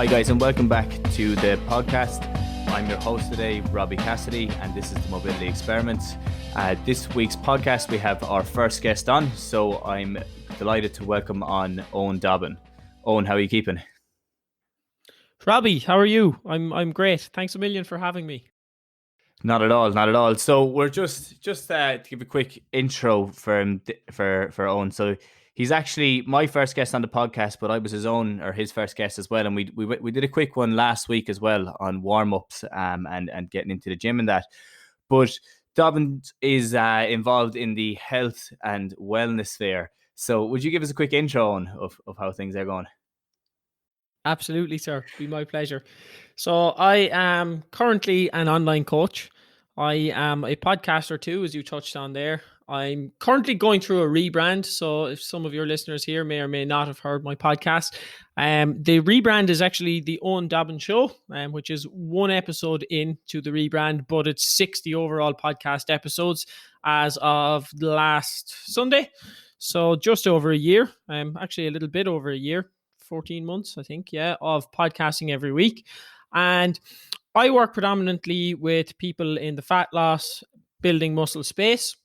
Hi guys, and welcome back to the podcast. I'm your host today, Robbie Cassidy, and this is the Mobility Experiment. This week's podcast, we have our first guest on, so I'm delighted to welcome on Eoin Dobbin. Eoin, how are you keeping? Robbie, how are you? I'm great. Thanks a million for having me. Not at all. So we're just to give a quick intro for Eoin. So he's actually my first guest on the podcast, but I was his first guest as well. And we did a quick one last week as well on warm ups and getting into the gym and that. But Dobbin is involved in the health and wellness sphere. So would you give us a quick intro on of how things are going? Absolutely, sir. Be my pleasure. So I am currently an online coach. I am a podcaster too, as you touched on there. I'm currently going through a rebrand. So if some of your listeners here may or may not have heard my podcast, the rebrand is actually the Eoin Dobbin Show, which is one episode into the rebrand, but it's 60 overall podcast episodes as of last Sunday. So just over a year, actually a little bit over a year. 14 months, I think, of podcasting every week. And I work predominantly with people in the fat loss, building muscle space.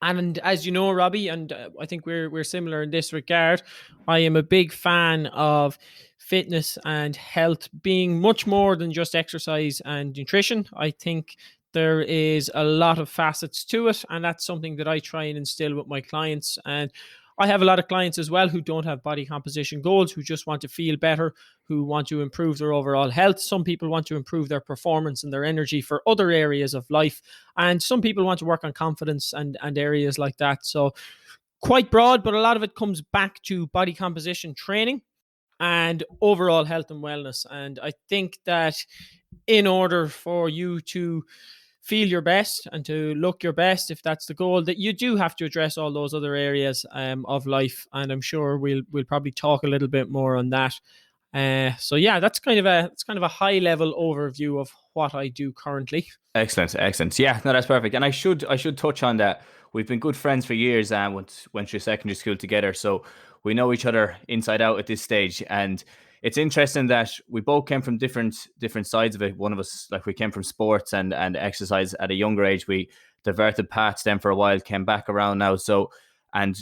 And as you know, Robbie, and I think we're similar in this regard, I am a big fan of fitness and health being much more than just exercise and nutrition. I think there is a lot of facets to it, and that's something that I try and instill with my clients. And I have a lot of clients as well who don't have body composition goals, who just want to feel better, who want to improve their overall health. Some people want to improve their performance and their energy for other areas of life. And some people want to work on confidence and areas like that. So quite broad, but a lot of it comes back to body composition training and overall health and wellness. And I think that in order for you to feel your best and to look your best, if that's the goal, that you do have to address all those other areas of life. And I'm sure we'll probably talk a little bit more on that. So yeah, that's kind of a high level overview of what I do currently. Excellent. Yeah, no, that's perfect. And I should touch on that. We've been good friends for years and went through secondary school together. So we know each other inside out at this stage. And it's interesting that we both came from different sides of it. One of us, like, we came from sports and exercise at a younger age. We diverted paths then for a while, came back around now. So, and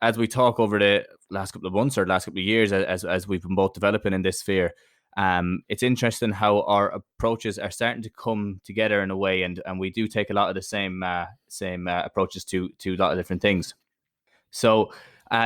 as we talk over the last couple of months or last couple of years, as we've been both developing in this sphere, it's interesting how our approaches are starting to come together in a way, and we do take a lot of the same approaches to a lot of different things. So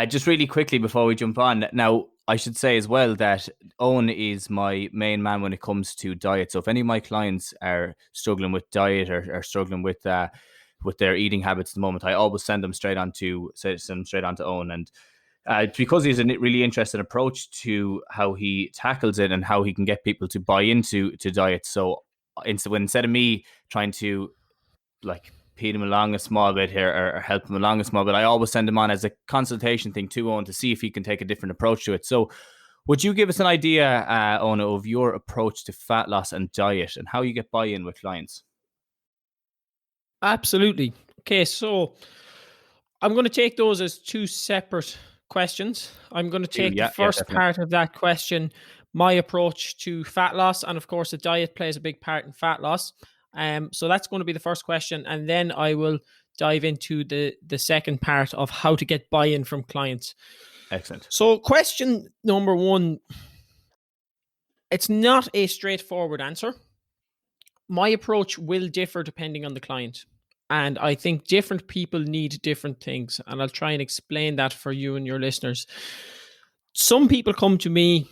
just really quickly before we jump on, now I should say as well that Eoin is my main man when it comes to diet. So if any of my clients are struggling with diet or struggling with their eating habits at the moment, I always send them straight on to Eoin. And because he has a really interesting approach to how he tackles it and how he can get people to buy into diet. So instead of me trying to like feed him along a small bit here or help him along a small bit, I always send him on as a consultation thing to Eoin to see if he can take a different approach to it. So would you give us an idea, Eoin, of your approach to fat loss and diet and how you get buy-in with clients? Absolutely. Okay, so I'm going to take those as two separate questions. I'm going to take the first part of that question, my approach to fat loss, and of course the diet plays a big part in fat loss. So that's going to be the first question, and then I will dive into the second part of how to get buy-in from clients. Excellent. So question number one, it's not a straightforward answer. My approach will differ depending on the client. And I think different people need different things. And I'll try and explain that for you and your listeners. Some people come to me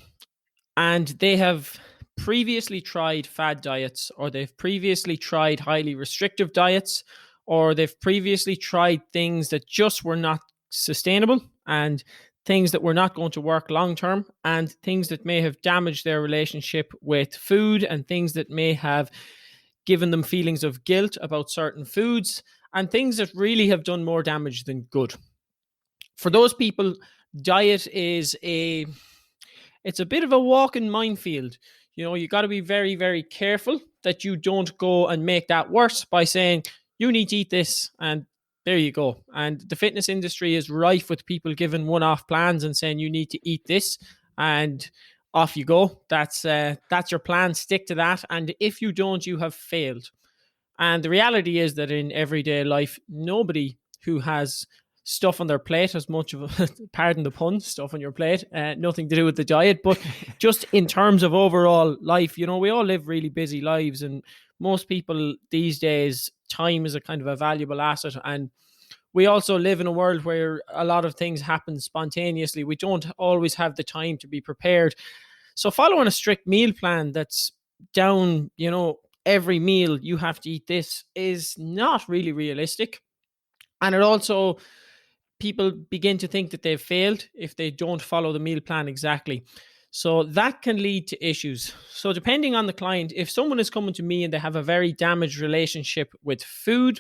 and they have previously tried fad diets, or they've previously tried highly restrictive diets, or they've previously tried things that just were not sustainable and things that were not going to work long term, and things that may have damaged their relationship with food, and things that may have given them feelings of guilt about certain foods, and things that really have done more damage than good. For those people, diet is it's a bit of a walking minefield. You know, you got to be very, very careful that you don't go and make that worse by saying, you need to eat this, and there you go. And the fitness industry is rife with people giving one-off plans and saying you need to eat this. And off you go. That's your plan. Stick to that. And if you don't, you have failed. And the reality is that in everyday life, nobody who has stuff on their plate, as much of a, pardon the pun, stuff on your plate, nothing to do with the diet, but just in terms of overall life, we all live really busy lives, and most people these days, time is a kind of a valuable asset. And we also live in a world where a lot of things happen spontaneously. We don't always have the time to be prepared. So following a strict meal plan that's down, every meal you have to eat this is not really realistic. And it also, people begin to think that they've failed if they don't follow the meal plan exactly. So that can lead to issues. So depending on the client, if someone is coming to me and they have a very damaged relationship with food,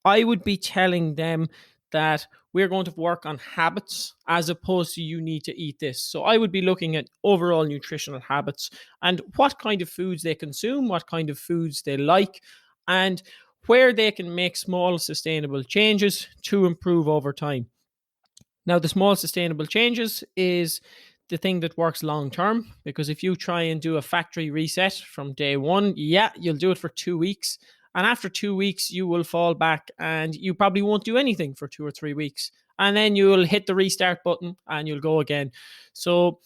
I would be telling them that we're going to work on habits as opposed to you need to eat this. So I would be looking at overall nutritional habits and what kind of foods they consume, what kind of foods they like, and where they can make small sustainable changes to improve over time. Now, the small sustainable changes is the thing that works long term, because if you try and do a factory reset from day one, you'll do it for 2 weeks. And after 2 weeks, you will fall back and you probably won't do anything for 2 or 3 weeks. And then you'll hit the restart button and you'll go again. So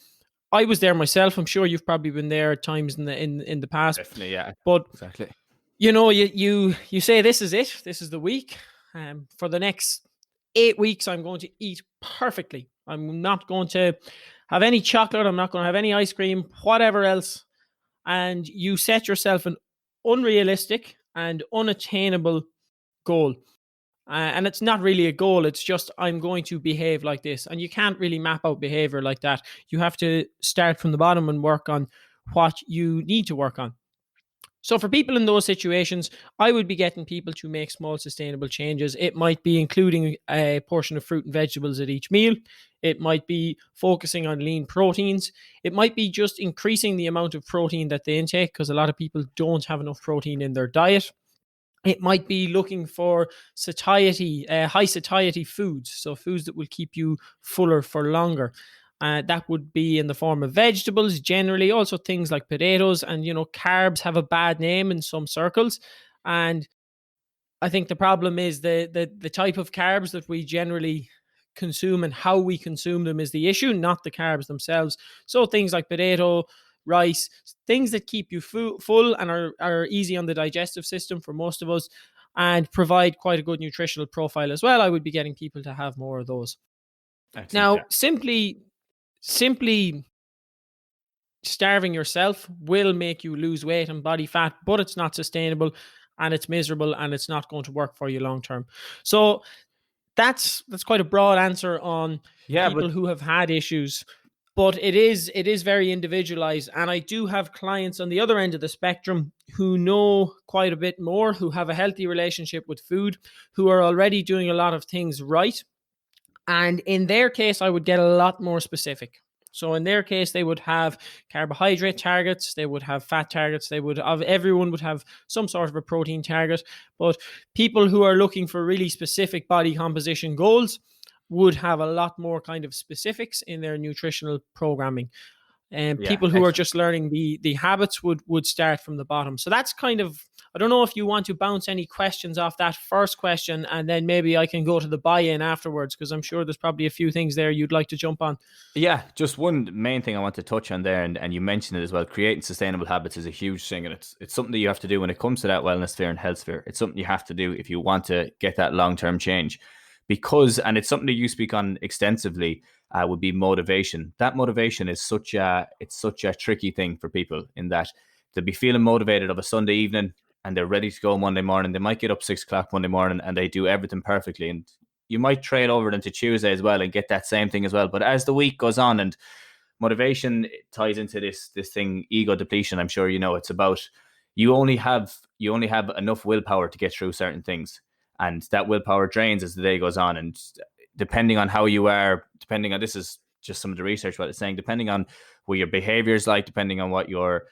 I was there myself. I'm sure you've probably been there at times in the past. Definitely, yeah. But exactly. You say this is it. This is the week. For the next 8 weeks, I'm going to eat perfectly. I'm not going to have any chocolate. I'm not going to have any ice cream, whatever else. And you set yourself an unrealistic and unattainable goal. And it's not really a goal. It's just, I'm going to behave like this. And you can't really map out behavior like that. You have to start from the bottom and work on what you need to work on. So for people in those situations, I would be getting people to make small sustainable changes. It might be including a portion of fruit and vegetables at each meal. It might be focusing on lean proteins. It might be just increasing the amount of protein that they intake, because a lot of people don't have enough protein in their diet. It might be looking for high satiety foods, so foods that will keep you fuller for longer. That would be in the form of vegetables, generally, also things like potatoes. And, carbs have a bad name in some circles. And I think the problem is the type of carbs that we generally consume and how we consume them is the issue, not the carbs themselves. So things like potato, rice, things that keep you full and are easy on the digestive system for most of us and provide quite a good nutritional profile as well. I would be getting people to have more of those. Excellent. Now, simply starving yourself will make you lose weight and body fat, but it's not sustainable and it's miserable and it's not going to work for you long term. So that's quite a broad answer on people who have had issues, but it is very individualized. And I do have clients on the other end of the spectrum who know quite a bit more, who have a healthy relationship with food, who are already doing a lot of things right. And in their case, I would get a lot more specific. So in their case, they would have carbohydrate targets, they would have fat targets, everyone would have some sort of a protein target. But people who are looking for really specific body composition goals would have a lot more kind of specifics in their nutritional programming. And people who are just learning the habits would start from the bottom. So that's kind of, I don't know if you want to bounce any questions off that first question, and then maybe I can go to the buy-in afterwards, because I'm sure there's probably a few things there you'd like to jump on. Yeah, just one main thing I want to touch on there, and you mentioned it as well. Creating sustainable habits is a huge thing, and it's something that you have to do when it comes to that wellness sphere and health sphere. It's something you have to do if you want to get that long-term change. Because, and it's something that you speak on extensively, would be motivation. That motivation is such a tricky thing for people, in that they'll be feeling motivated of a Sunday evening and they're ready to go Monday morning. They might get up 6 o'clock Monday morning and they do everything perfectly. And you might trail over into Tuesday as well and get that same thing as well. But as the week goes on, and motivation ties into this thing, ego depletion, I'm sure it's about you only have enough willpower to get through certain things. And that willpower drains as the day goes on. And depending on how you are, this is just some of the research what it's saying, depending on what your behavior is like, depending on what your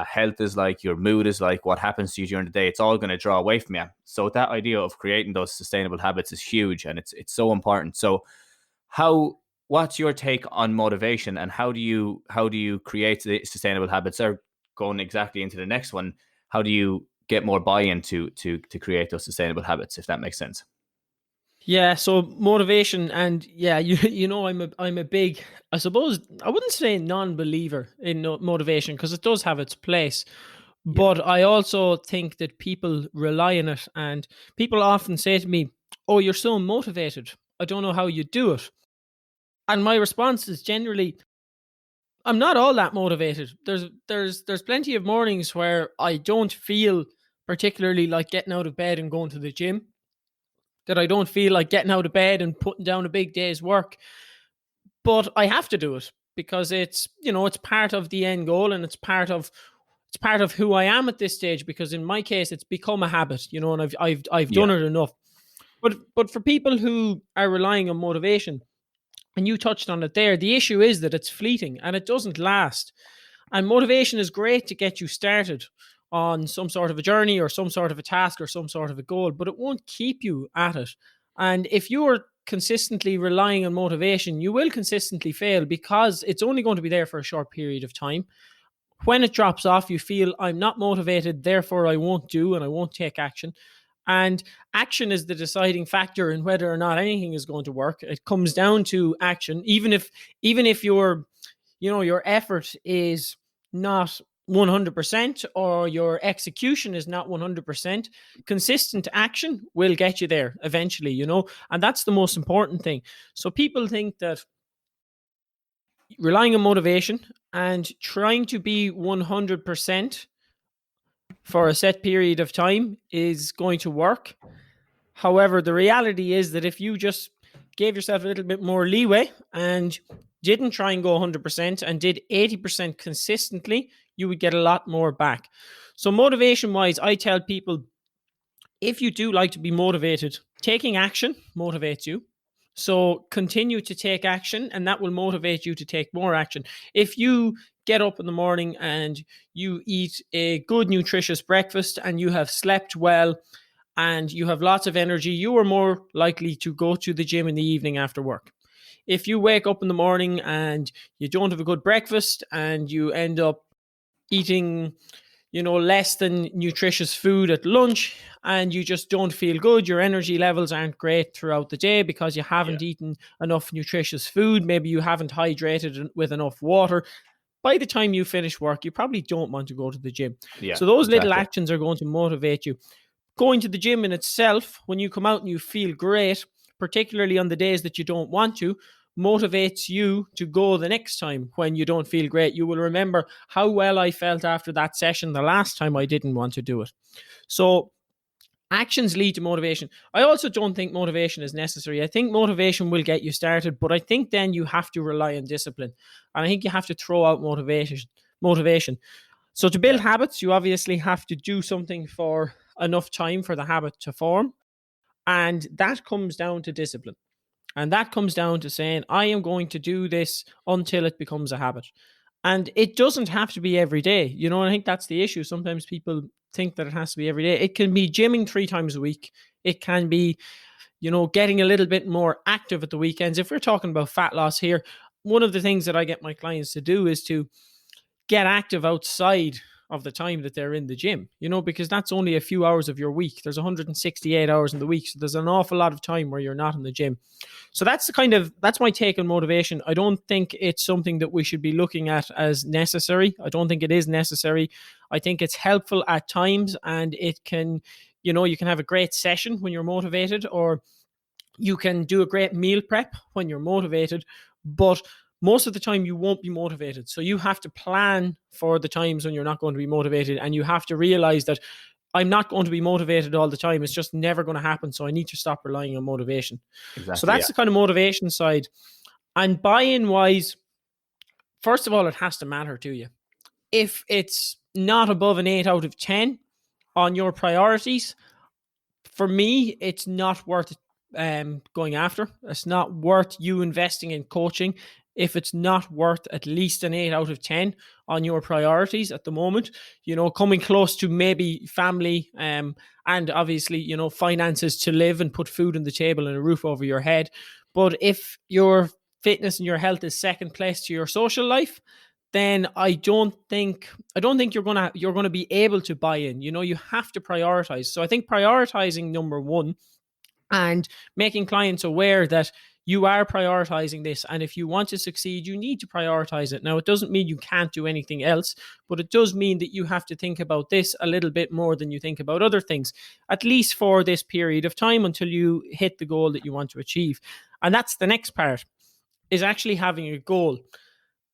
health is like, your mood is like, what happens to you during the day, it's all going to draw away from you. So that idea of creating those sustainable habits is huge, and it's so important. So how what's your take on motivation, and how do you create the sustainable habits? Or going exactly into the next one, how do you get more buy-in to create those sustainable habits, if that makes sense? Yeah, so motivation, and yeah, I'm a big, I suppose I wouldn't say non-believer in motivation, because it does have its place, Yeah. but I also think that people rely on it, and people often say to me, "Oh, you're so motivated. I don't know how you do it." And my response is generally, I'm not all that motivated. There's plenty of mornings where I don't feel particularly like getting out of bed and going to the gym, that I don't feel like getting out of bed and putting down a big day's work, but I have to do it because it's part of the end goal, and it's part of who I am at this stage, because in my case it's become a habit, and I've done Yeah. it enough. But for people who are relying on motivation, and you touched on it there, the issue is that it's fleeting and it doesn't last. And motivation is great to get you started on some sort of a journey or some sort of a task or some sort of a goal, but it won't keep you at it. And if you are consistently relying on motivation, you will consistently fail, because it's only going to be there for a short period of time. When it drops off, you feel, I'm not motivated, therefore I won't do and I won't take action. And action is the deciding factor in whether or not anything is going to work. It comes down to action. Even if your effort is not 100%, or your execution is not 100%, consistent action will get you there eventually. And that's the most important thing. So people think that relying on motivation and trying to be 100% for a set period of time is going to work. However, the reality is that if you just gave yourself a little bit more leeway and didn't try and go 100% and did 80% consistently, you would get a lot more back. So motivation wise, I tell people, if you do like to be motivated, taking action motivates you. So continue to take action, and that will motivate you to take more action. If you get up in the morning and you eat a good, nutritious breakfast and you have slept well and you have lots of energy, you are more likely to go to the gym in the evening after work. If you wake up in the morning and you don't have a good breakfast and you end up eating less than nutritious food at lunch, and you just don't feel good, your energy levels aren't great throughout the day because you Yeah. haven't eaten enough nutritious food, maybe you haven't hydrated with enough water, by the time you finish work, you probably don't want to go to the gym. Yeah, So those little exactly. actions are going to motivate you. Going to the gym in itself, when you come out and you feel great, particularly on the days that you don't want to, motivates you to go the next time when you don't feel great. You will remember how well I felt after that session the last time I didn't want to do it. So actions lead to motivation. I also don't think motivation is necessary. I think motivation will get you started, but I think then you have to rely on discipline. And I think you have to throw out motivation. So to build Yeah. habits, you obviously have to do something for enough time for the habit to form. And that comes down to discipline. And that comes down to saying, I am going to do this until it becomes a habit. And it doesn't have to be every day. And I think that's the issue. Sometimes people think that it has to be every day. It can be gymming 3 times a week. It can be, getting a little bit more active at the weekends. If we're talking about fat loss here, one of the things that I get my clients to do is to get active outside of the time that they're in the gym, because that's only a few hours of your week. There's 168 hours in the week. So there's an awful lot of time where you're not in the gym. So that's my take on motivation. I don't think it's something that we should be looking at as necessary. I don't think it is necessary. I think it's helpful at times, and it can, you can have a great session when you're motivated, or you can do a great meal prep when you're motivated, but most of the time you won't be motivated. So you have to plan for the times when you're not going to be motivated, and you have to realize that I'm not going to be motivated all the time. It's just never going to happen. So I need to stop relying on motivation. So Exactly. that's Yeah. the kind of motivation side. And buy-in wise, first of all, it has to matter to you. If it's not above an 8 out of 10 on your priorities, for me, it's not worth going after. It's not worth you investing in coaching if it's not worth at least an 8 out of 10 on your priorities at the moment. Coming close to maybe family, and obviously, finances to live and put food on the table and a roof over your head. But if you're fitness and your health is second place to your social life, then I don't think you're gonna be able to buy in. You have to prioritize. So I think prioritizing number one, and making clients aware that you are prioritizing this. And if you want to succeed, you need to prioritize it. Now, it doesn't mean you can't do anything else, but it does mean that you have to think about this a little bit more than you think about other things, at least for this period of time until you hit the goal that you want to achieve. And that's the next part, is actually having a goal,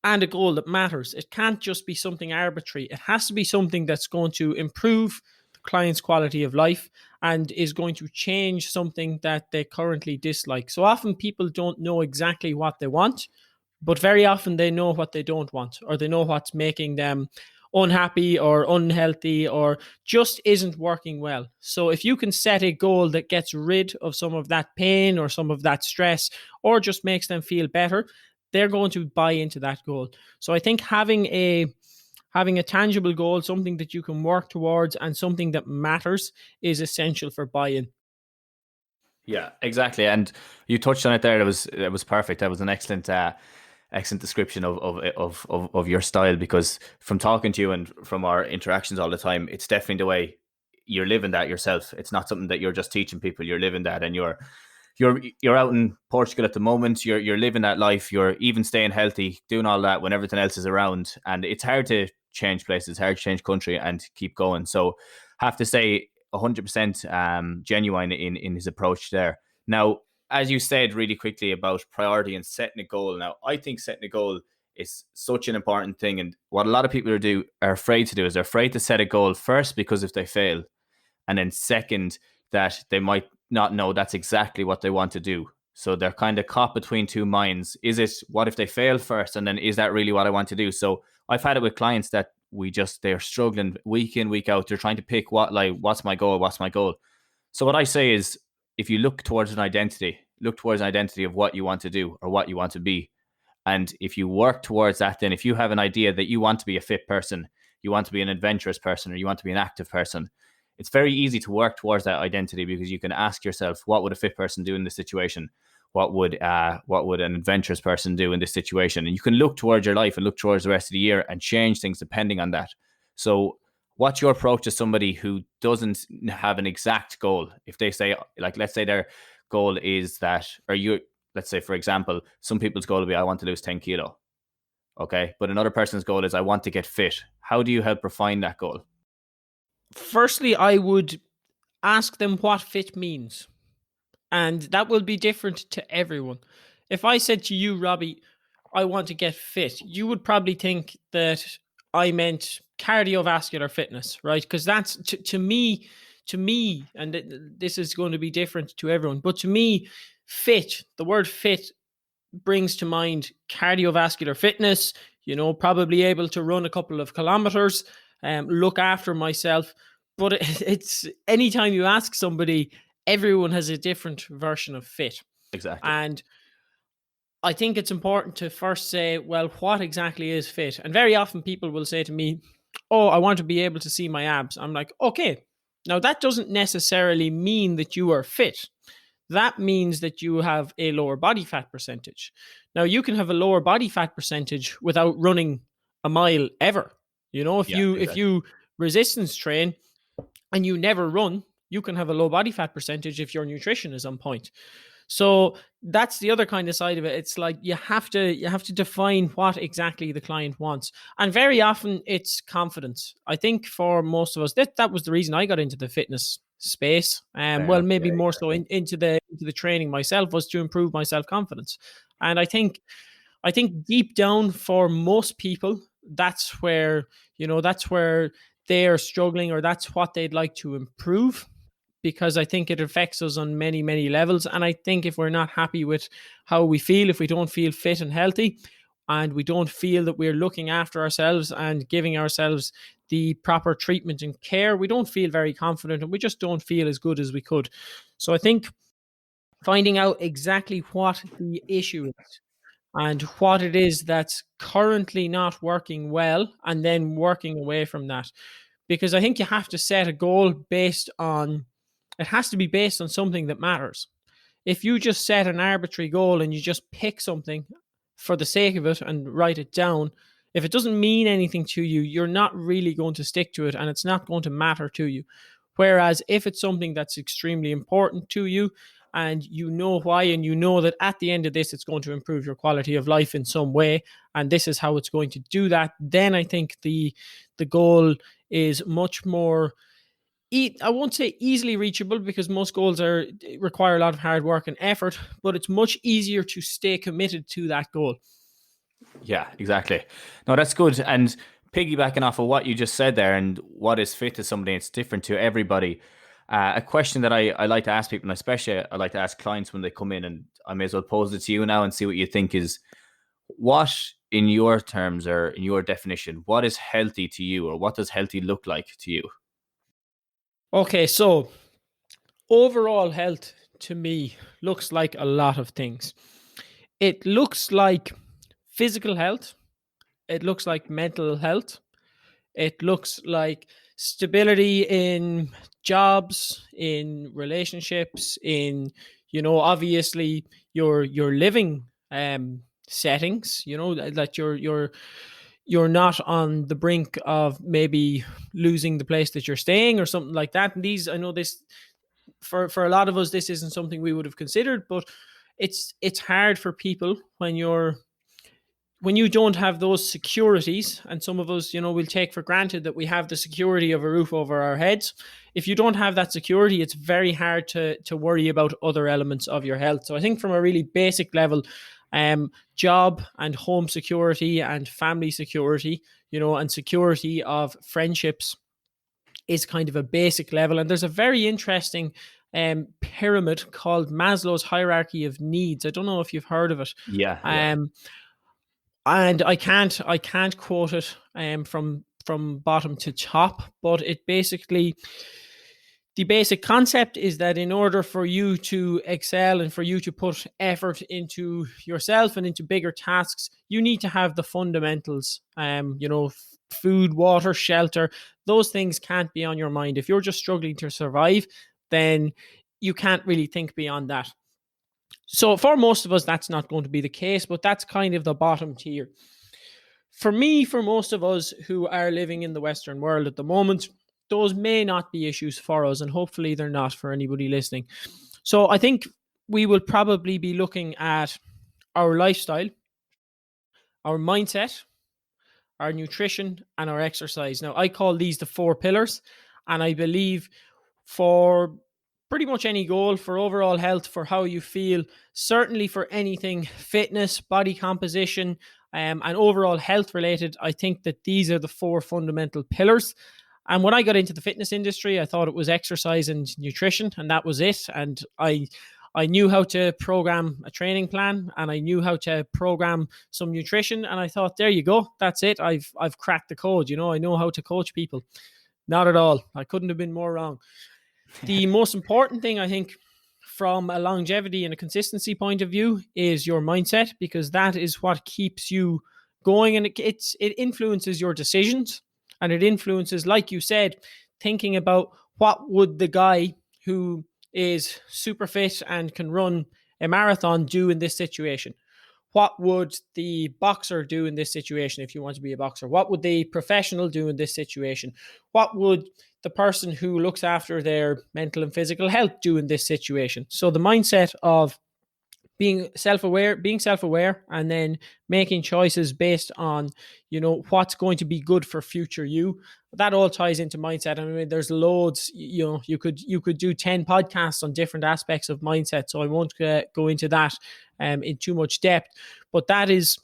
and a goal that matters. It can't just be something arbitrary. It has to be something that's going to improve the client's quality of life and is going to change something that they currently dislike. So often people don't know exactly what they want, but very often they know what they don't want, or they know what's making them unhappy or unhealthy or just isn't working well. So if you can set a goal that gets rid of some of that pain or some of that stress, or just makes them feel better, they're going to buy into that goal. So I think having a tangible goal, something that you can work towards and something that matters, is essential for buy-in. Yeah, exactly. And you touched on it there. It was perfect. That was an excellent description of your style, because from talking to you and from our interactions all the time, it's definitely the way you're living that yourself. It's not something that you're just teaching people. You're living that, and you're out in Portugal at the moment. You're living that life. You're even staying healthy, doing all that when everything else is around. And it's hard to change places, hard to change country, and keep going. So, have to say, 100% genuine in his approach there. Now, as you said really quickly about priority and setting a goal. Now, I think setting a goal is such an important thing, and what a lot of people are afraid to do is they're afraid to set a goal first, because if they fail, and then second, that they might not know that's exactly what they want to do. So they're kind of caught between two minds. Is it, what if they fail first? And then, is that really what I want to do? So I've had it with clients that they're struggling week in, week out. They're trying to pick what's my goal? What's my goal? So what I say is, if you look towards an identity of what you want to do or what you want to be. And if you work towards that, then if you have an idea that you want to be a fit person, you want to be an adventurous person, or you want to be an active person, it's very easy to work towards that identity, because you can ask yourself, what would a fit person do in this situation? What would an adventurous person do in this situation? And you can look towards your life and look towards the rest of the year and change things depending on that. So what's your approach to somebody who doesn't have an exact goal? If they say, like, let's say their goal is that, let's say, for example, some people's goal will be, I want to lose 10 kilo. Okay. But another person's goal is, I want to get fit. How do you help refine that goal? Firstly, I would ask them what fit means. And that will be different to everyone. If I said to you, Robbie, I want to get fit, you would probably think that I meant cardiovascular fitness, right? Because that's to me, and this is going to be different to everyone, but to me, the word fit brings to mind cardiovascular fitness, probably able to run a couple of kilometers, look after myself. But it's anytime you ask somebody, everyone has a different version of fit. Exactly. And I think it's important to first say, well, what exactly is fit? And very often people will say to me, oh, I want to be able to see my abs. I'm like, okay, now that doesn't necessarily mean that you are fit. That means that you have a lower body fat percentage. Now, you can have a lower body fat percentage without running a mile ever. If you resistance train and you never run, you can have a low body fat percentage if your nutrition is on point. So that's the other kind of side of it. It's like you have to define what exactly the client wants. And very often it's confidence. I think for most of us, that was the reason I got into the fitness space. Maybe more so into the training myself, was to improve my self-confidence. And I think deep down for most people, that's where they are struggling, or that's what they'd like to improve, because I think it affects us on many, many levels. And I think if we're not happy with how we feel, if we don't feel fit and healthy, and we don't feel that we're looking after ourselves and giving ourselves the proper treatment and care, we don't feel very confident, and we just don't feel as good as we could. So I think finding out exactly what the issue is and what it is that's currently not working well, and then working away from that. Because I think you have to set a goal it has to be based on something that matters. If you just set an arbitrary goal and you just pick something for the sake of it and write it down, if it doesn't mean anything to you, you're not really going to stick to it and it's not going to matter to you. Whereas if it's something that's extremely important to you and you know why, and you know that at the end of this, it's going to improve your quality of life in some way, and this is how it's going to do that, then I think the goal is much more, I won't say easily reachable, because most goals require a lot of hard work and effort, but it's much easier to stay committed to that goal. Yeah, exactly. No, that's good. And piggybacking off of what you just said there, and what is fit to somebody, it's different to everybody. A question that I like to ask people, and especially I like to ask clients when they come in, and I may as well pose it to you now and see what you think, is what, in your terms or in your definition, what is healthy to you, or what does healthy look like to you? Okay, so overall health to me looks like a lot of things. It looks like physical health, it looks like mental health, it looks like stability in jobs, in relationships, in, obviously your living settings, that you're not on the brink of maybe losing the place that you're staying or something like that. And these, I know this, for a lot of us, this isn't something we would have considered, but it's hard for people when you don't have those securities. And some of us, will take for granted that we have the security of a roof over our heads. If you don't have that security, it's very hard to worry about other elements of your health. So I think from a really basic level, job and home security and family security, and security of friendships is kind of a basic level. And there's a very interesting pyramid called Maslow's hierarchy of needs. I don't know if you've heard of it. Yeah, And I can't quote it from bottom to top, but it basically, the basic concept is that in order for you to excel and for you to put effort into yourself and into bigger tasks, you need to have the fundamentals. Food, water, shelter. Those things can't be on your mind. If you're just struggling to survive, then you can't really think beyond that. So for most of us, that's not going to be the case, but that's kind of the bottom tier. For me, for most of us who are living in the Western world at the moment, those may not be issues for us, and hopefully they're not for anybody listening. So I think we will probably be looking at our lifestyle, our mindset, our nutrition, and our exercise. Now, I call these the 4 pillars, and I believe for pretty much any goal, for overall health, for how you feel, certainly for anything fitness, body composition, and overall health related, I think that these are the 4 fundamental pillars. And when I got into the fitness industry, I thought it was exercise and nutrition, and that was it. And I knew how to program a training plan, and I knew how to program some nutrition. And I thought, there you go, that's it. I've cracked the code. I know how to coach people. Not at all. I couldn't have been more wrong. The most important thing, I think, from a longevity and a consistency point of view, is your mindset, because that is what keeps you going, and it influences your decisions, and it influences, like you said, thinking about what would the guy who is super fit and can run a marathon do in this situation? What would the boxer do in this situation if you want to be a boxer? What would the professional do in this situation? What would the person who looks after their mental and physical health do in this situation? So the mindset of being self-aware, and then making choices based on, what's going to be good for future you. That all ties into mindset. I mean, there's loads, you could do 10 podcasts on different aspects of mindset. So I won't go into that in too much depth, but that is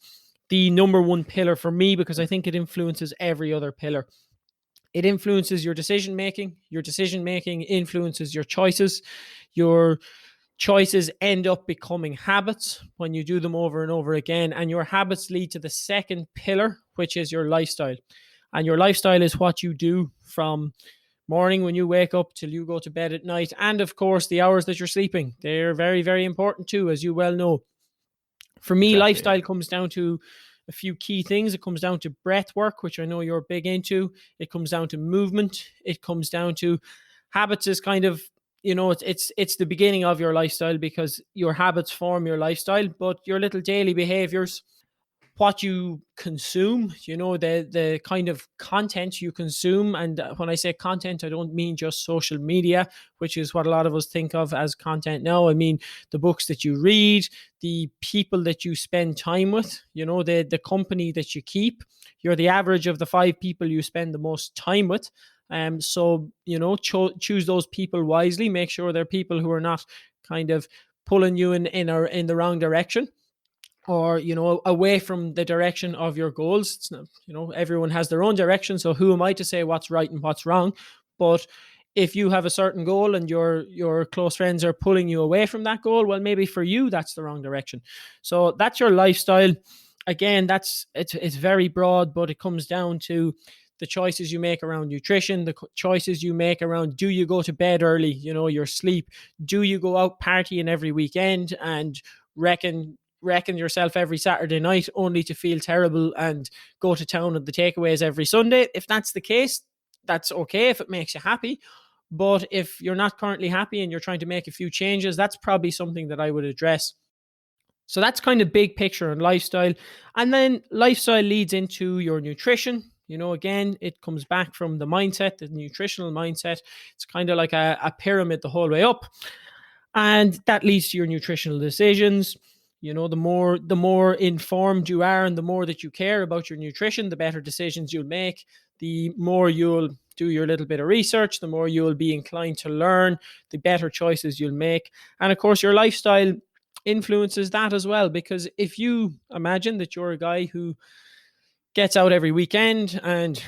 the number 1 pillar for me, because I think it influences every other pillar. It influences your decision making. Your decision making influences your choices. Your choices end up becoming habits when you do them over and over again. And your habits lead to the second pillar, which is your lifestyle. And your lifestyle is what you do from morning when you wake up till you go to bed at night. And of course, the hours that you're sleeping. They're very, very important too, as you well know. For me, exactly. lifestyle comes down to a few key things. It comes down to breath work, which I know you're big into. It comes down to movement. It comes down to habits. Is kind of, it's the beginning of your lifestyle, because your habits form your lifestyle, but your little daily behaviors what you consume, the kind of content you consume. And when I say content, I don't mean just social media, which is what a lot of us think of as content now. I mean the books that you read, the people that you spend time with, the company that you keep. You're the average of the 5 people you spend the most time with. So, choose those people wisely. Make sure they're people who are not kind of pulling you in the wrong direction, or away from the direction of your goals. It's not, everyone has their own direction, so who am I to say what's right and what's wrong? But if you have a certain goal and your close friends are pulling you away from that goal, well, maybe for you that's the wrong direction. So that's your lifestyle. Again, it's very broad, but it comes down to the choices you make around nutrition, the choices you make around, do you go to bed early, your sleep? Do you go out partying every weekend and wrecking yourself every Saturday night only to feel terrible and go to town at the takeaways every Sunday? If that's the case, that's okay if it makes you happy. But if you're not currently happy and you're trying to make a few changes, that's probably something that I would address. So that's kind of big picture and lifestyle. And then lifestyle leads into your nutrition. Again, it comes back from the mindset, the nutritional mindset. It's kind of like a pyramid the whole way up. And that leads to your nutritional decisions. The more informed you are and the more that you care about your nutrition, the better decisions you'll make. The more you'll do your little bit of research, the more you'll be inclined to learn, the better choices you'll make. And of course, your lifestyle influences that as well, because if you imagine that you're a guy who gets out every weekend, and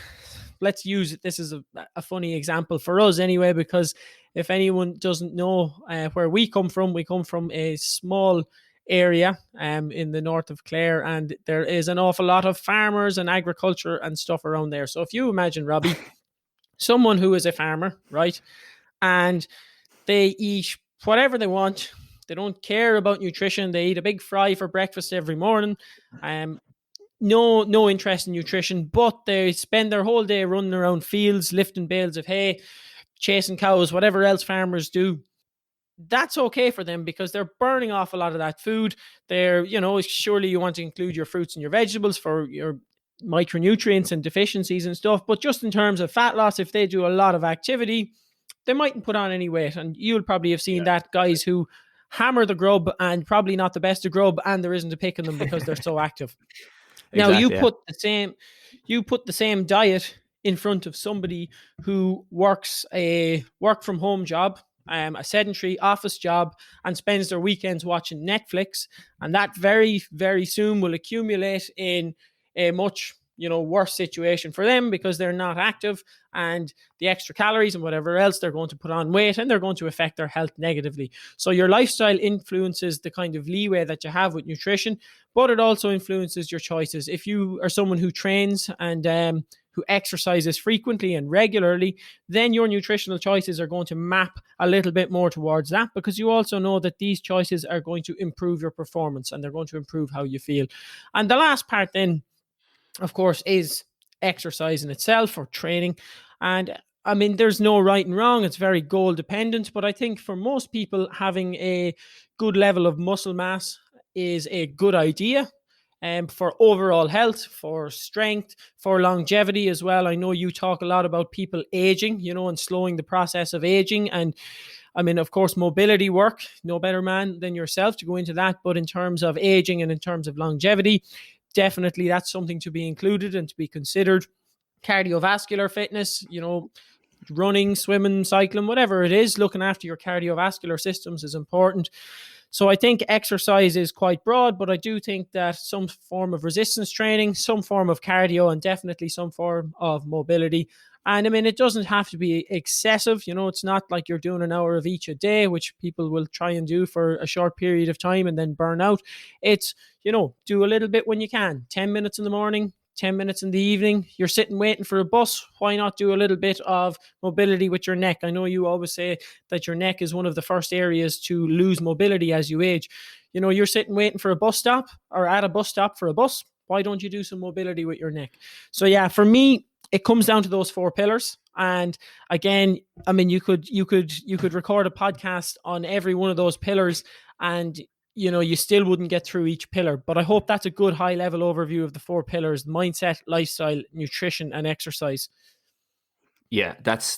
let's use it, this is a funny example for us anyway, because if anyone doesn't know where we come from a small area in the north of Clare, and there is an awful lot of farmers and agriculture and stuff around there. So if you imagine, Robbie, someone who is a farmer, right, and they eat whatever they want, they don't care about nutrition, they eat a big fry for breakfast every morning, no interest in nutrition, but they spend their whole day running around fields, lifting bales of hay, chasing cows, whatever else farmers do. That's okay for them because they're burning off a lot of that food. They're, surely you want to include your fruits and your vegetables for your micronutrients and deficiencies and stuff. But just in terms of fat loss, if they do a lot of activity, they mightn't put on any weight. And you'll probably have seen that guys who hammer the grub and probably not the best of grub, and there isn't a pick in them because they're so active. Now you put the same diet in front of somebody who works a work from home job, a sedentary office job, and spends their weekends watching Netflix, and that very, very soon will accumulate in a much worse situation for them because they're not active, and the extra calories and whatever else, they're going to put on weight and they're going to affect their health negatively. So your lifestyle influences the kind of leeway that you have with nutrition, but it also influences your choices. If you are someone who trains and who exercises frequently and regularly, then your nutritional choices are going to map a little bit more towards that, because you also know that these choices are going to improve your performance and they're going to improve how you feel. And the last part then, of course, is exercise in itself, or training. And I mean, there's no right and wrong. It's very goal dependent. But I think for most people, having a good level of muscle mass is a good idea. For overall health, for strength, for longevity as well. I know you talk a lot about people aging, and slowing the process of aging. And I mean, of course, mobility work, no better man than yourself to go into that. But in terms of aging and in terms of longevity, definitely that's something to be included and to be considered. Cardiovascular fitness, running, swimming, cycling, whatever it is, looking after your cardiovascular systems is important. So I think exercise is quite broad, but I do think that some form of resistance training, some form of cardio, and definitely some form of mobility. And I mean, it doesn't have to be excessive. It's not like you're doing an hour of each a day, which people will try and do for a short period of time and then burn out. It's, do a little bit when you can. 10 minutes in the morning, 10 minutes in the evening. You're sitting waiting for a bus. Why not do a little bit of mobility with your neck? I know you always say that your neck is one of the first areas to lose mobility as you age. You're sitting waiting for a bus stop or at a bus stop for a bus. Why don't you do some mobility with your neck? So yeah, for me, it comes down to those 4 pillars. And again, I mean, you could record a podcast on every one of those pillars, and you still wouldn't get through each pillar. But I hope that's a good high level overview of the 4 pillars: mindset, lifestyle, nutrition, and exercise. Yeah, that's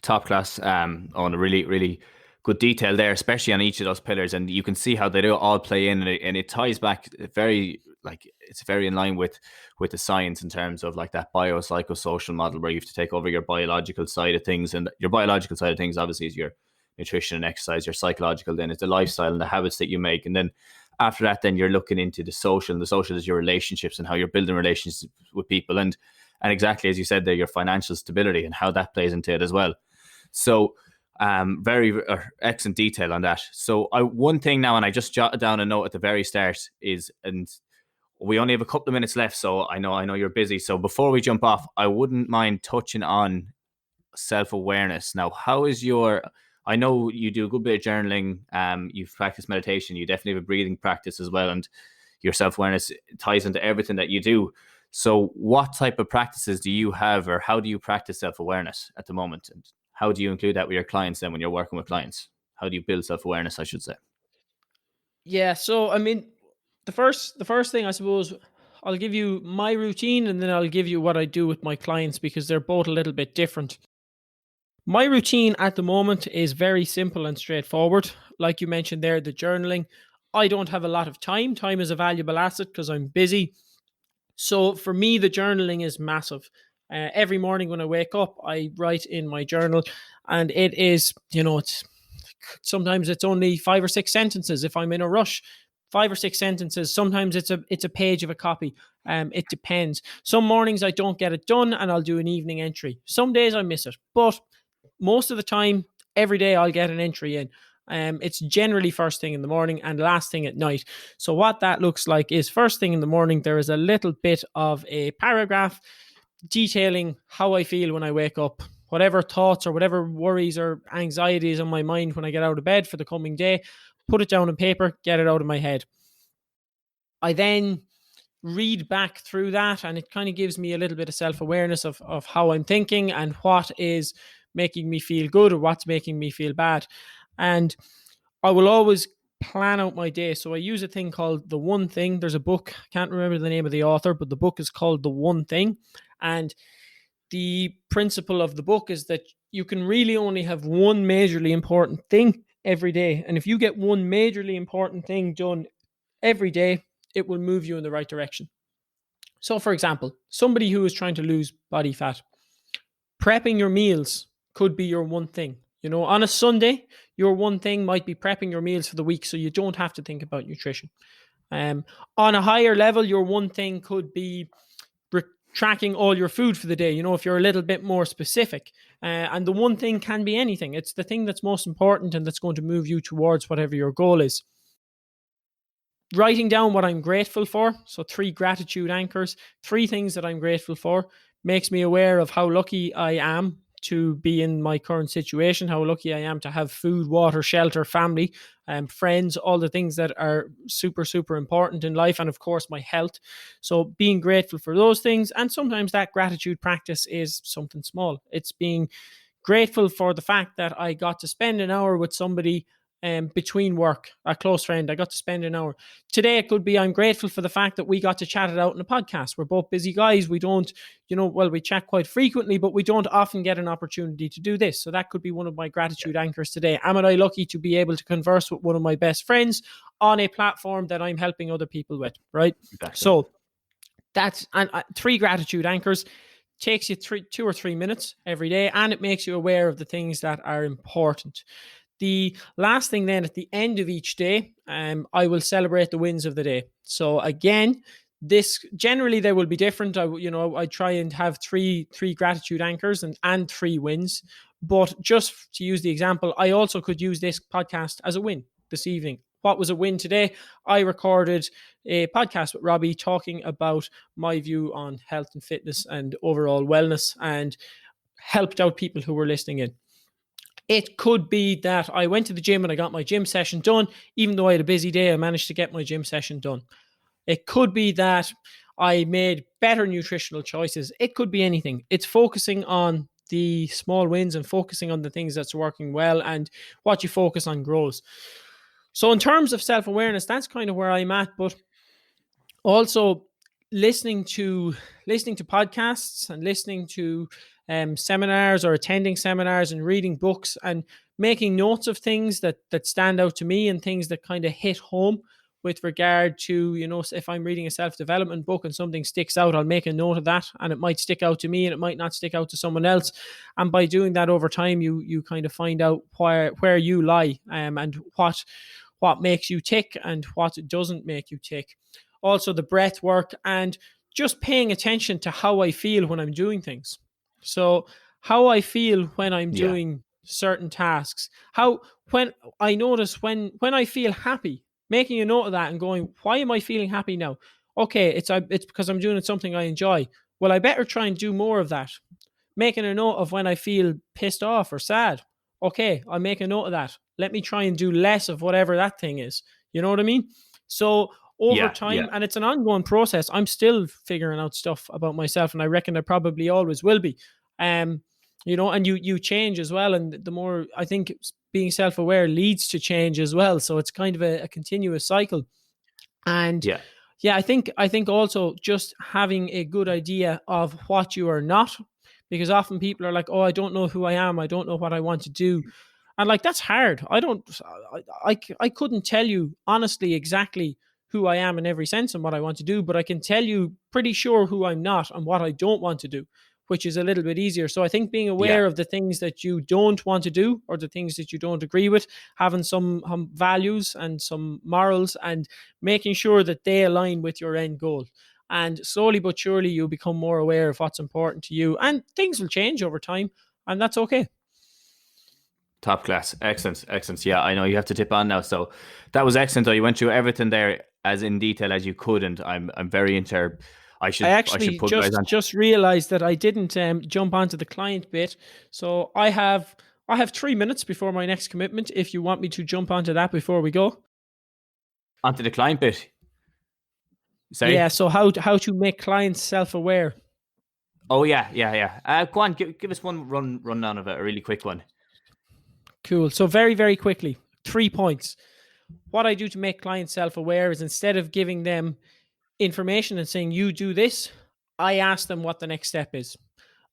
top class. On a really really good detail there, especially on each of those pillars, and you can see how they do all play in, and it ties back very like it's very in line with the science in terms of like that biopsychosocial model where you have to take over your biological side of things, and your biological side of things obviously is your nutrition and exercise. Your psychological then is the lifestyle and the habits that you make, and then after that, then you're looking into the social, and the social is your relationships and how you're building relationships with people, and exactly as you said there, your financial stability and how that plays into it as well. So, very excellent detail on that. So, one thing now, and I just jotted down a note at the very start is, and we only have a couple of minutes left, so I know you're busy. So, before we jump off, I wouldn't mind touching on self-awareness. Now, how is your? I know you do a good bit of journaling. You've practiced meditation. You definitely have a breathing practice as well, and your self-awareness ties into everything that you do. So, what type of practices do you have, or how do you practice self-awareness at the moment, and how do you include that with your clients? Then, when you're working with clients, how do you build self-awareness? I should say. Yeah, so I mean, the first thing, I suppose, I'll give you my routine, and then I'll give you what I do with my clients, because they're both a little bit different. My routine at the moment is very simple and straightforward. Like you mentioned there, the journaling. I don't have a lot of time. Time is a valuable asset because I'm busy. So for me, the journaling is massive. Every morning when I wake up, I write in my journal, and it is, it's sometimes it's only 5 or 6 sentences if I'm in a rush. 5 or 6 sentences. Sometimes it's a page of a copy. It depends. Some mornings I don't get it done, and I'll do an evening entry. Some days I miss it, but most of the time, every day I'll get an entry in. It's generally first thing in the morning and last thing at night. So what that looks like is, first thing in the morning, there is a little bit of a paragraph detailing how I feel when I wake up, whatever thoughts or whatever worries or anxieties on my mind when I get out of bed for the coming day, put it down on paper, get it out of my head. I then read back through that, and it kind of gives me a little bit of self-awareness of how I'm thinking and what is making me feel good or what's making me feel bad. And I will always plan out my day. So I use a thing called The One Thing. There's a book, I can't remember the name of the author, but the book is called The One Thing. And the principle of the book is that you can really only have one majorly important thing every day. And if you get one majorly important thing done every day, it will move you in the right direction. So, for example, somebody who is trying to lose body fat, prepping your meals could be your one thing. On a Sunday, your one thing might be prepping your meals for the week so you don't have to think about nutrition. On a higher level, your one thing could be tracking all your food for the day, if you're a little bit more specific. And the one thing can be anything. It's the thing that's most important and that's going to move you towards whatever your goal is. Writing down what I'm grateful for. So 3 gratitude anchors, 3 things that I'm grateful for, makes me aware of how lucky I am to be in my current situation, how lucky I am to have food, water, shelter, family, friends, all the things that are super, super important in life, and of course my health. So being grateful for those things. And sometimes that gratitude practice is something small. It's being grateful for the fact that I got to spend an hour with somebody between work, a close friend. I got to spend an hour. Today it could be, I'm grateful for the fact that we got to chat it out in a podcast. We're both busy guys. We don't, we chat quite frequently, but we don't often get an opportunity to do this. So that could be one of my gratitude anchors today. Am I lucky to be able to converse with one of my best friends on a platform that I'm helping other people with, right? Exactly. So that's 3 gratitude anchors. Takes you 2 or 3 minutes every day, and it makes you aware of the things that are important. The last thing then, at the end of each day, I will celebrate the wins of the day. So again, this generally they will be different. I try and have three gratitude anchors and 3 wins. But just to use the example, I also could use this podcast as a win this evening. What was a win today? I recorded a podcast with Robbie talking about my view on health and fitness and overall wellness, and helped out people who were listening in. It could be that I went to the gym and I got my gym session done. Even though I had a busy day, I managed to get my gym session done. It could be that I made better nutritional choices. It could be anything. It's focusing on the small wins and focusing on the things that's working well, and what you focus on grows. So in terms of self-awareness, that's kind of where I'm at. But also listening to podcasts and listening to seminars or attending seminars and reading books and making notes of things that stand out to me and things that kind of hit home with regard to, if I'm reading a self-development book and something sticks out, I'll make a note of that, and it might stick out to me and it might not stick out to someone else. And by doing that over time, you kind of find out where you lie, and what makes you tick and what doesn't make you tick. Also the breath work and just paying attention to how I feel when I'm doing things. So how I feel when I'm Yeah. doing certain tasks, when I notice when I feel happy, making a note of that and going, why am I feeling happy now? Okay, it's because I'm doing something I enjoy. Well, I better try and do more of that. Making a note of when I feel pissed off or sad. Okay, I'll make a note of that. Let me try and do less of whatever that thing is. You know what I mean? So over Yeah. time, and it's an ongoing process, I'm still figuring out stuff about myself, and I reckon I probably always will be. And you change as well, and the more, I think, being self-aware leads to change as well. So it's kind of a continuous cycle. And Yeah. yeah, I think also just having a good idea of what you are not, because often people are like, oh, I don't know who I am, I don't know what I want to do. And like, that's hard. I couldn't tell you honestly exactly who I am in every sense and what I want to do, but I can tell you pretty sure who I'm not and what I don't want to do, which is a little bit easier. So I think being Yeah. aware of the things that you don't want to do or the things that you don't agree with, having some values and some morals, and making sure that they align with your end goal. And slowly but surely, you'll become more aware of what's important to you, and things will change over time, and that's okay. Top class. Excellent. Excellent. Yeah, I know you have to tip on now. So that was excellent though. You went through everything there as in detail as you could, and I'm very into I I should actually put guys on. just realized that I didn't jump onto the client bit. So I have 3 minutes before my next commitment. If you want me to jump onto that before we go. Onto the client bit. Yeah. Sorry. So how to make clients self-aware. Oh yeah, yeah, yeah. Go on, give us one rundown of it, a really quick one. Cool. So very, very quickly, 3 points. What I do to make clients self-aware is, instead of giving them information and saying, you do this, I ask them what the next step is.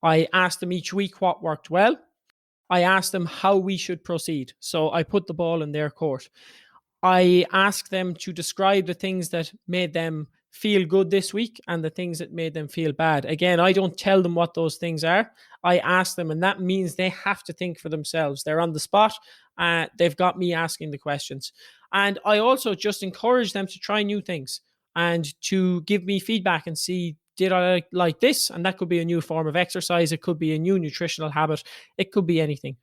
I ask them each week what worked well. I ask them how we should proceed. So I put the ball in their court. I ask them to describe the things that made them feel good this week and the things that made them feel bad. Again, I don't tell them what those things are. I ask them, and that means they have to think for themselves. They're on the spot. They've got me asking the questions. And I also just encourage them to try new things and to give me feedback and see, did I like this? And that could be a new form of exercise. It could be a new nutritional habit. It could be anything.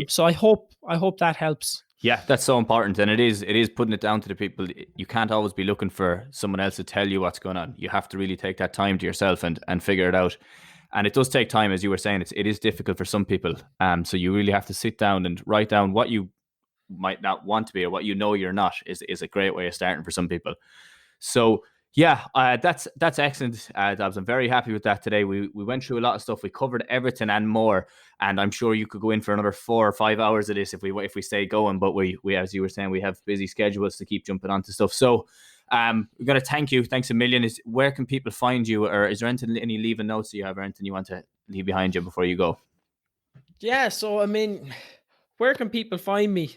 So I hope that helps. Yeah, that's so important, and it is putting it down to the people. You can't always be looking for someone else to tell you what's going on. You have to really take that time to yourself and figure it out. And it does take time, as you were saying. It is difficult for some people. So you really have to sit down and write down what you might not want to be, or what you know you're not. Is a great way of starting for some people. So yeah, that's excellent, Dobbs. I'm very happy with that today. We went through a lot of stuff. We covered everything and more, and I'm sure you could go in for another 4 or 5 hours of this if we stay going. But we as you were saying, we have busy schedules to keep jumping onto stuff. So we're gonna thank you. Thanks a million. Where can people find you, or is there any leaving notes that you have, or anything you want to leave behind you before you go? Yeah, so I mean, where can people find me?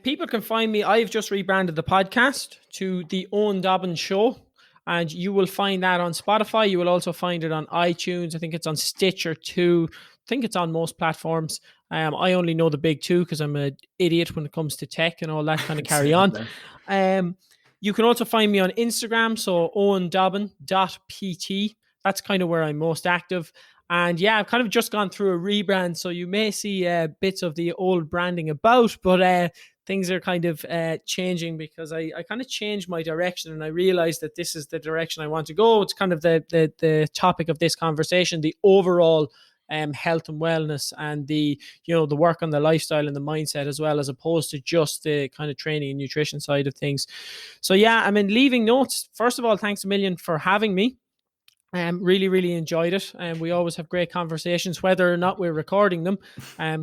People can find me. I've just rebranded the podcast to the Eoin Dobbin Show, and you will find that on Spotify. You will also find it on iTunes. I think it's on Stitcher too. I think it's on most platforms. I only know the big two because I'm an idiot when it comes to tech and all that kind of carry on. You can also find me on Instagram, so owendobbin.pt. That's kind of where I'm most active. And yeah, I've kind of just gone through a rebrand, so you may see bits of the old branding about, but things are kind of changing because I kind of changed my direction, and I realized that this is the direction I want to go. It's kind of the topic of this conversation, the overall health and wellness, and the work on the lifestyle and the mindset as well, as opposed to just the kind of training and nutrition side of things. So yeah, I mean, leaving notes. First of all, thanks a million for having me. Really, really enjoyed it, and we always have great conversations, whether or not we're recording them.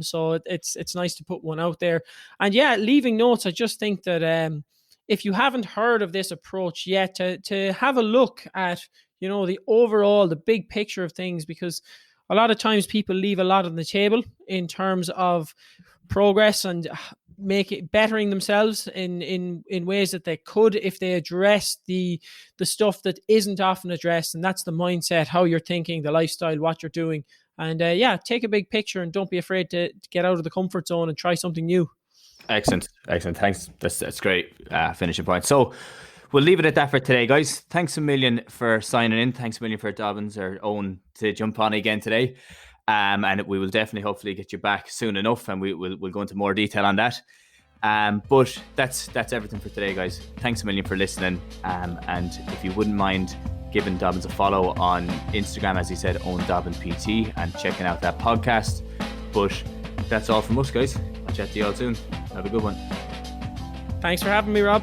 So it's nice to put one out there. And yeah, leaving notes. I just think that if you haven't heard of this approach yet, to have a look at the overall, the big picture of things, because a lot of times people leave a lot on the table in terms of progress and bettering themselves in ways that they could if they address the stuff that isn't often addressed, and that's the mindset, how you're thinking, the lifestyle, what you're doing. And take a big picture and don't be afraid to get out of the comfort zone and try something new. Excellent. Thanks. That's great finishing point. So we'll leave it at that for today, guys. Thanks a million for signing in. Thanks a million for Dobbins or Eoin to jump on again today. And we will definitely, hopefully, get you back soon enough, and we'll go into more detail on that. But that's everything for today, guys. Thanks a million for listening. And if you wouldn't mind giving Dobbins a follow on Instagram, as he said, Eoin Dobbin PT, and checking out that podcast. But that's all from us, guys. I'll chat to you all soon. Have a good one. Thanks for having me, Rob.